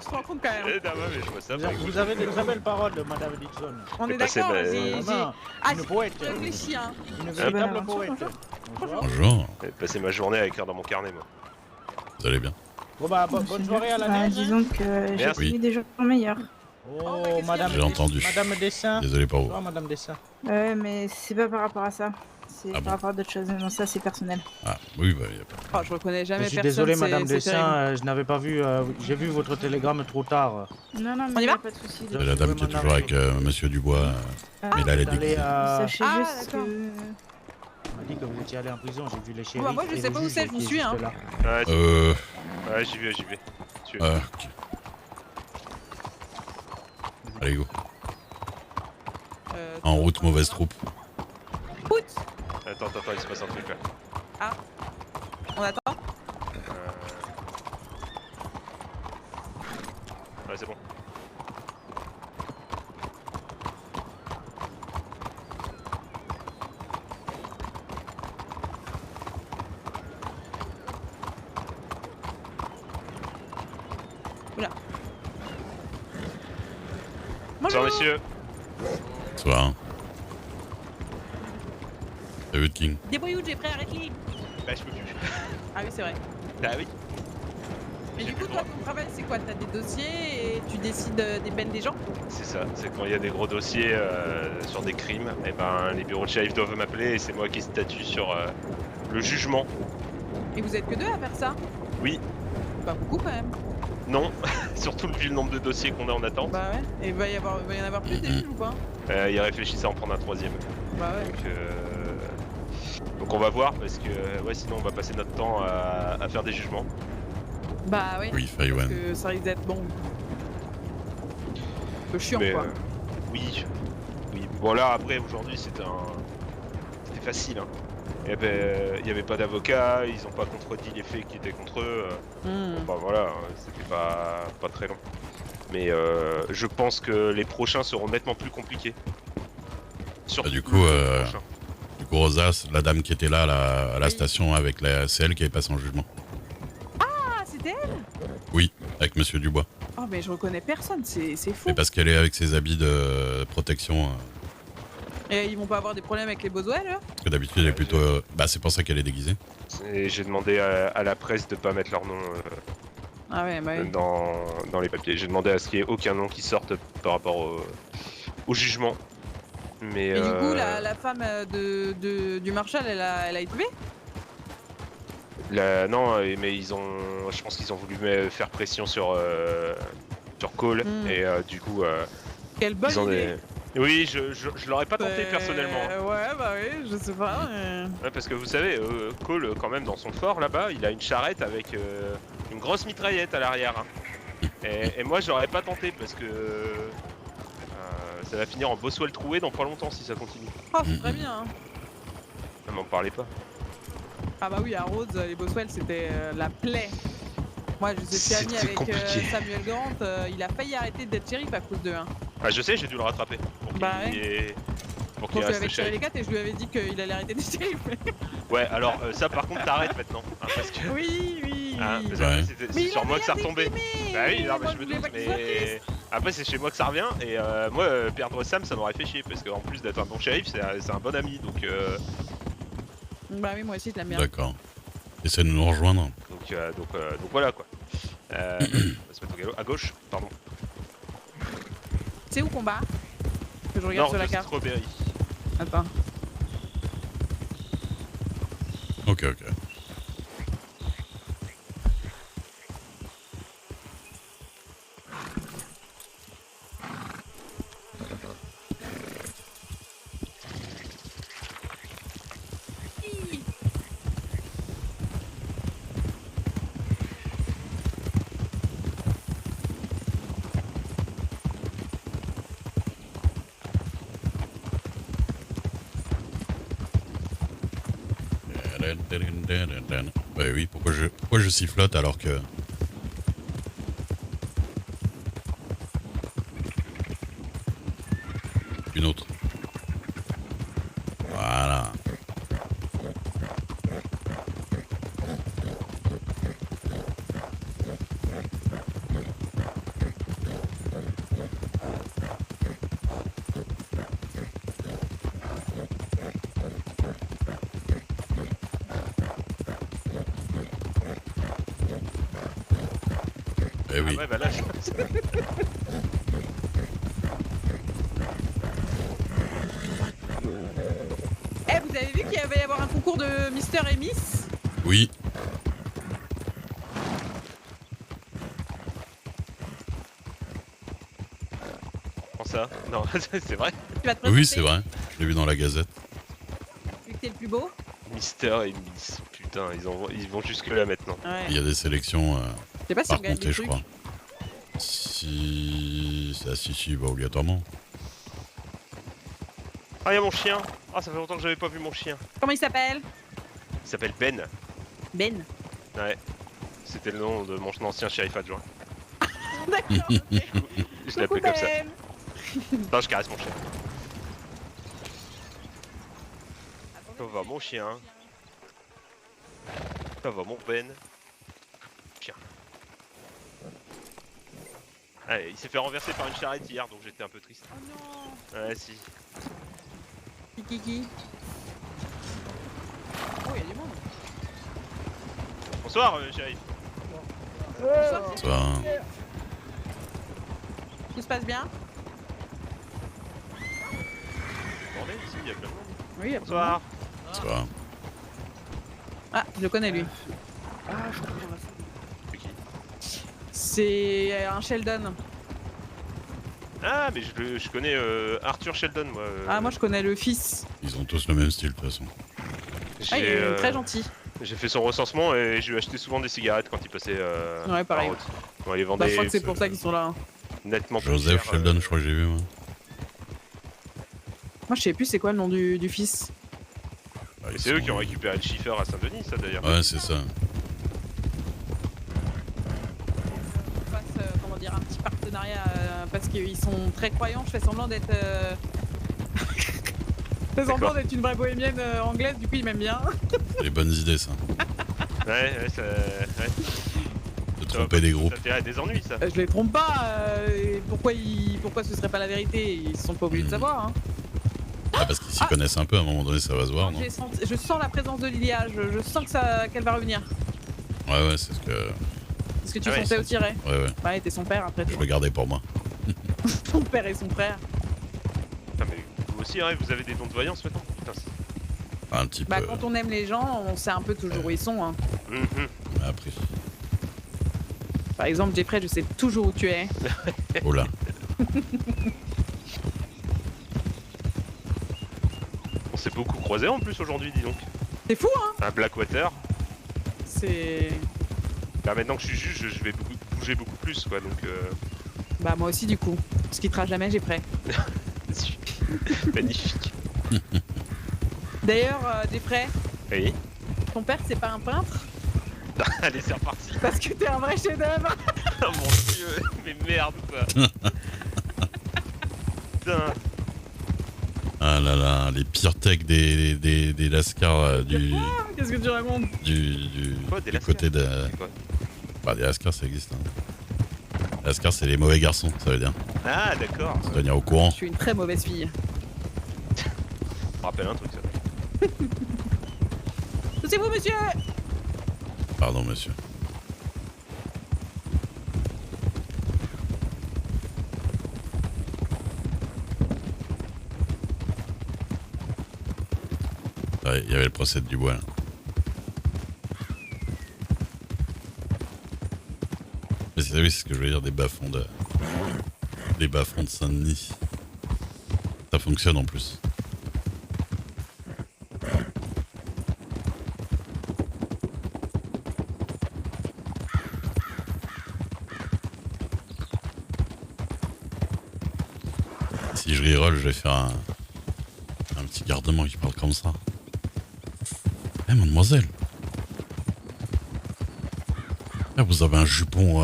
te rends compte quand même. Non, mais je vois ça. Vous avez de très belles paroles, Madame Dixon. On est passé, d'accord, bah, Une poète. j'ai réfléchi, hein. Une C'est bonne véritable aventure, poète. Bonjour. Bonjour, J'ai passé ma journée à écrire dans mon carnet, moi. vous allez bien? Bon bah, bonne soirée à la Bah, neige. disons que j'ai Merci. vu des jours meilleurs. Oh, qu'est-ce qu'il y a Madame, J'ai entendu. Madame Dessin. Désolé pour vous. Bonsoir, Madame Dessin. Ouais, mais c'est pas par rapport à ça. C'est Ah par bon rapport à d'autres choses. Non, ça c'est personnel. Ah, oui, bah, y a pas. Oh, je reconnais jamais Je suis personne. désolé, Madame c'est Dessin, terrible. je n'avais pas vu. J'ai vu votre télégramme trop tard. Non, non, On mais y y a va pas de souci. Je C'est la dame qui est m'en toujours avec Monsieur Dubois. Mais là, elle est Vous allez, déguisée. Sachez Ah, juste d'accord. que... On m'a dit que vous étiez allé en prison, j'ai vu les shérifs. Bah, moi, je et sais le pas où juge c'est, je vous qui est suis, juste hein. là. Ouais, j'y vais. Tu es. Ok. Allez, go. En route, mauvaise troupe. Route. Attends, il se passe un truc là. On attend. Ouais, c'est bon. Oula. Bonsoir, Bonjour. messieurs. Bonsoir. David King. Débrouille-vous, j'ai frère avec lui. Bah, je peux plus. Ah oui, c'est vrai. Bah oui. Mais J'ai du plus coup, le toi, ton travail, c'est quoi? T'as des dossiers et tu décides des peines des gens? C'est ça, c'est quand il y a des gros dossiers sur des crimes, et ben les bureaux de shérif doivent m'appeler et c'est moi qui statue sur le jugement. Et vous êtes que deux à faire ça? Oui. Pas beaucoup quand même. Non, surtout vu le nombre de dossiers qu'on a en attente. Bah ouais. Et il va y en avoir plus des juges ou pas? Il réfléchissait à en prendre un troisième. Bah ouais. Donc on va voir parce que ouais, sinon on va passer notre temps à faire des jugements. Bah oui. Oui, Parce Faywan. que ça risque d'être bon. Un peu chiant Mais, quoi. oui. Bon là après aujourd'hui c'était facile. Hein. Il n'y avait pas d'avocat, ils n'ont pas contredit les faits qui étaient contre eux. Bah voilà, hein, c'était pas très long. Mais je pense que les prochains seront nettement plus compliqués. Surtout Du coup, le prochain. Rosa, la dame qui était là à la station avec c'est elle qui est passée en jugement. Ah, c'était elle? Oui, avec Monsieur Dubois. Oh mais je reconnais personne, c'est fou. Mais parce qu'elle est avec ses habits de protection. Et ils vont pas avoir des problèmes avec les Boswell là? Parce que d'habitude, elle est plutôt. Bah, c'est pour ça qu'elle est déguisée. Et j'ai demandé à la presse de pas mettre leur nom Ah ouais, bah oui. dans les papiers. J'ai demandé à ce qu'il n'y ait aucun nom qui sorte par rapport au jugement. Mais Et du coup, la femme du Marshal, elle a été tuée? non, mais je pense qu'ils ont voulu faire pression sur Cole et du coup Quelle bonne ils ont idée. Oui, je l'aurais pas tenté personnellement. Ouais, bah oui, je sais pas. Ouais, parce que vous savez, Cole quand même dans son fort là-bas, il a une charrette avec une grosse mitraillette à l'arrière. Hein. Et moi j'aurais pas tenté parce que ça va finir en Boswell troué dans pas longtemps si ça continue. Oh, c'est très bien. Hein. Ne m'en parlez pas. Ah bah oui, à Rhodes, les Boswell, c'était la plaie. Moi, je suis ami C'était avec compliqué. Samuel Grant, il a failli arrêter d'être shérif à cause d'eux. Hein. Ah je sais, j'ai dû le rattraper pour qu'il Bah pour Donc qu'il je lui avais reste tiré les shérif. cartes et je lui avais dit qu'il allait arrêter d'être shérif. Ouais, alors ça par contre t'arrêtes maintenant. Hein, parce que... Oui. Hein, parce Ouais. que c'est sur moi que ça retombait. Bah oui, non, mais moi, je me voulais doute, pas qu'il soit mais après c'est chez moi que ça revient et moi perdre Sam ça m'aurait fait chier parce qu'en plus d'être un bon shérif c'est un bon ami donc Bah oui, moi aussi, je l'aime bien. D'accord. Essaie de nous rejoindre. donc voilà quoi. On va se mettre au galop. À gauche, pardon. C'est où qu'on bat? Que je regarde Nord sur la de carte. Strawberry. Attends. Ok. Bah oui, pourquoi je sifflote alors que... Une autre. Voilà. oui. Ouais, bah là, Eh, vous avez vu qu'il va y avoir un concours de Mister et Miss? Oui. Comment ça? Non, c'est vrai. Tu vas te présenter? Oui, c'est vrai. Je l'ai vu dans la Gazette. Vu que t'es le plus beau? Mister et Miss. Putain, ils vont jusque là maintenant. Ouais. Il y a des sélections Je sais pas si par on gagne comté, des je trucs. crois. Si, bah, obligatoirement. Ah, y'a mon chien. Ah, ça fait longtemps que j'avais pas vu mon chien. Comment il s'appelle? Il s'appelle Ben. Ben. Ouais. C'était le nom de mon ancien shérif adjoint. D'accord, ok. Je l'appelais comme ça. Ben. Non, je caresse mon chien. Ça va mon chien. Ça va mon Ben. Chien. Ah, il s'est fait renverser par une charrette hier, donc j'étais un peu triste. Oh non. Ouais, si. Kiki. Oh, il y a du monde. Bonsoir, shérif. Bonsoir, Ça va. tout se passe bien? Bordel, ici, il y a plein de monde. Oui, Bonsoir. Ça va. Ah, je le connais lui. C'est qui? C'est un Sheldon. Ah, mais je connais Arthur Sheldon, moi. Ah, moi je connais le fils. Ils ont tous le même style, de toute façon. Ah, il J'ai est très gentil. j'ai fait son recensement et je lui achetais souvent des cigarettes quand il passait. Ouais, pareil. par route. Bon, il les Bah, vendait je crois que c'est pour ça qu'ils sont là. nettement plus Joseph cher, Sheldon, je crois que j'ai vu, moi. Moi je sais plus c'est quoi le nom du fils. Ah, ils C'est eux sont- qui ont récupéré le Schiffer à Saint-Denis, ça d'ailleurs. Ouais, c'est ça. On fasse comment dire un petit partenariat parce qu'ils sont très croyants. Je fais semblant d'être. Je fais semblant d'être une vraie bohémienne anglaise, du coup ils m'aiment bien. C'est les bonnes idées, ça. Ouais, ça. Ouais. De tromper des groupes. Ça t'airait des ennuis, ça. Je les trompe pas. Et pourquoi ce serait pas la vérité? Ils sont pas obligés de savoir. Hein. Ah, parce qu'ils s'y connaissent un peu, à un moment donné, ça va se voir, non? Je sens la présence de Lilia. Je sens que qu'elle va revenir. Ouais, c'est ce que. Est-ce que tu Ah ouais, sentais aussi, Ray? Ouais, ouais. Ouais, t'es son père après Je tout. le gardais pour moi. Son père et son frère. Putain, mais vous aussi, hein, vous avez des dons de voyance maintenant. Putain, Enfin, un petit Bah, peu. quand on aime les gens, on sait un peu toujours où ils sont. Hein. Après. Par exemple, Jeffrey, je sais toujours où tu es. Oh là. On s'est beaucoup croisés en plus aujourd'hui, dis donc. C'est fou, hein? À Blackwater. C'est. Bah, maintenant que je suis juge, je vais bouger beaucoup plus, quoi, donc. Bah, moi aussi, du coup. On se quittera jamais, j'ai prêt. Magnifique. D'ailleurs, Jeffrey, Oui. ton père, c'est pas un peintre? Allez, c'est reparti. Parce que t'es un vrai chef-d'œuvre. Oh mon dieu, mais merde, quoi. Putain. Ah là là, les pires techs des Lascars du Qu'est-ce que tu racontes? Quoi, des du Lascars côté de. C'est quoi? Bah, des Lascars, ça existe. Hein. Lascars, c'est les mauvais garçons, ça veut dire. Ah, d'accord. Ça veut tenir au courant. Je suis une très mauvaise fille. Ça me rappelle un truc, ça. C'est vous, monsieur? Pardon, monsieur. Ouais, il y avait le procès de Dubois. Là. Mais c'est oui, c'est ce que je veux dire, des bas-fonds de Saint-Denis. Ça fonctionne en plus. Si je reroll, je vais faire un petit gardement qui parle comme ça. Eh, mademoiselle. Là, vous avez un jupon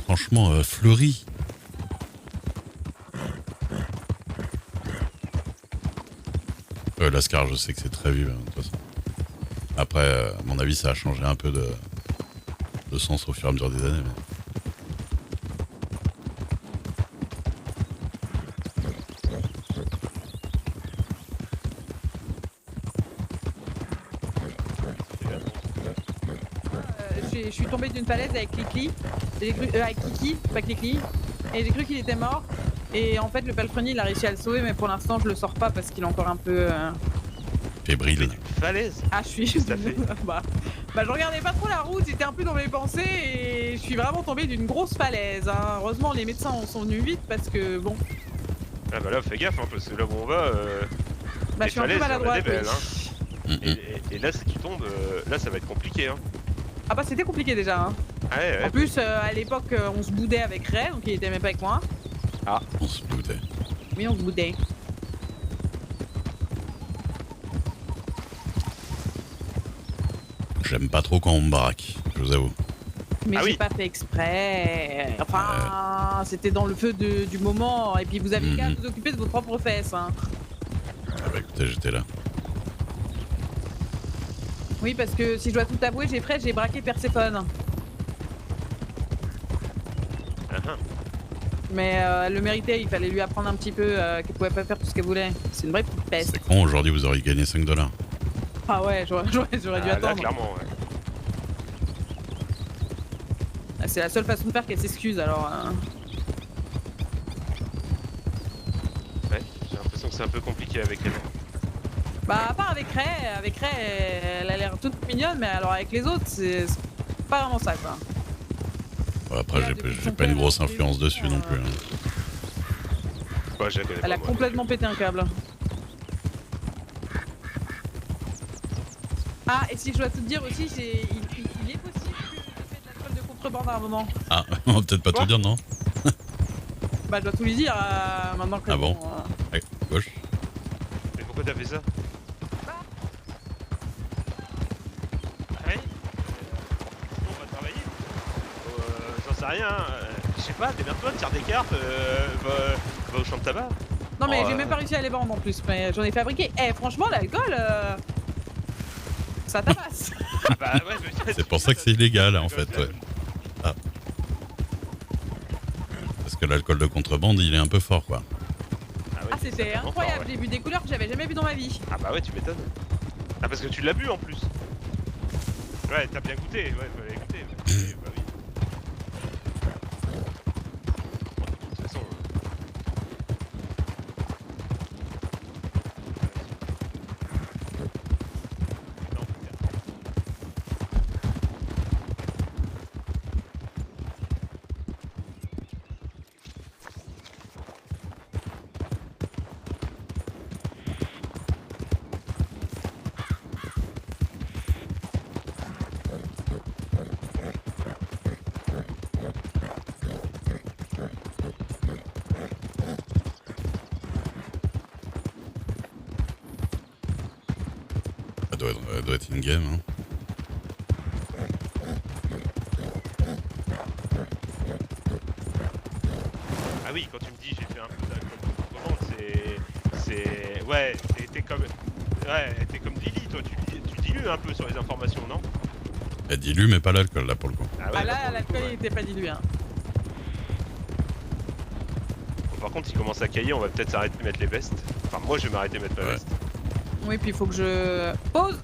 franchement fleuri. Lascar, je sais que c'est très vive, hein, de toute façon. Après, à mon avis, ça a changé un peu de sens au fur et à mesure des années. Mais... Je suis tombée d'une falaise avec Kiki. J'ai cru, avec Kiki, pas Kiki. Et j'ai cru qu'il était mort. Et en fait, le palefrenier, il a réussi à le sauver, mais pour l'instant, je le sors pas parce qu'il est encore un peu. Fébrile. Falaise. Ah, je suis. Ça fait. bah, je regardais pas trop la route, j'étais un peu dans mes pensées et je suis vraiment tombée d'une grosse falaise. Hein. Heureusement, les médecins sont venus vite parce que bon. Ah bah là, fais gaffe, hein, parce que là où on va. Bah, je suis un peu maladroite. Belles, Oui. hein. Et là, si tu tombes, là, ça va être compliqué. Hein. Ah, bah, c'était compliqué déjà. Hein. Ouais. En plus, à l'époque, on se boudait avec Ray, donc il était même pas avec moi. On se doutait. Oui, on se boudait. J'aime pas trop quand on me baraque, je vous avoue. Mais Ah j'ai oui. pas fait exprès. Enfin, c'était dans le feu du moment. Et puis vous avez qu'à vous occuper de vos propres fesses. Hein. Ah bah écoutez, j'étais là. Oui, parce que si je dois tout avouer, j'ai braqué Perséphone. Mais elle le méritait, il fallait lui apprendre un petit peu qu'elle pouvait pas faire tout ce qu'elle voulait. C'est une vraie petite peste. C'est con, aujourd'hui vous auriez gagné 5 $. Ah ouais, j'aurais dû Là, attendre. clairement, ouais. Ah, c'est la seule façon de faire qu'elle s'excuse alors. Ouais, j'ai l'impression que c'est un peu compliqué avec elle. Bah, à part avec Ray, elle a l'air toute mignonne, mais alors avec les autres, c'est pas vraiment ça quoi. Bon, après, j'ai pas une grosse influence dessus non plus. Hein. Ouais, je la connais Elle pas, a moi, complètement pété un câble. Ah, et si je dois tout te dire aussi, il est possible que je fais de l'alcool de contrebande à un moment. Ah, on va peut-être pas tout dire, non? Bah, je dois tout lui dire maintenant que. Ah bon Ouais, gauche. Mais pourquoi t'as fait ça? Ouais. On va travailler. J'en sais rien. Je sais pas, démerde-toi, tire des cartes, va au champ de tabac. Non, mais Oh, j'ai même pas réussi à les vendre en plus, mais j'en ai fabriqué. Eh, franchement, l'alcool, ça tabasse. Bah ouais, C'est pour ça que c'est illégal en fait, ouais. Ah. Parce que l'alcool de contrebande, il est un peu fort quoi. Ah, c'était incroyable, j'ai vu des couleurs que j'avais jamais vues dans ma vie. Ah bah ouais, tu m'étonnes. Ah parce que tu l'as bu en plus. Ouais, t'as bien goûté, ouais, fallait goûter. Bah oui. De toute façon. Non, Elle doit être in game. Hein. Ah oui, quand tu me dis j'ai fait un peu d'alcool de contrebande, c'est... Ouais, t'es comme... Ouais, t'es comme Dilly, toi, tu dilues un peu sur les informations, non? Elle dilue mais pas l'alcool là pour le coup. Ah, ouais, Ah là, bah, pour le coup, l'alcool, ouais. il était pas dilué. Hein. Bon, par contre, s'il commence à cailler, on va peut-être s'arrêter de mettre les vestes. Enfin, moi, je vais m'arrêter de mettre ma Ouais. veste. Oui, puis il faut que je pose.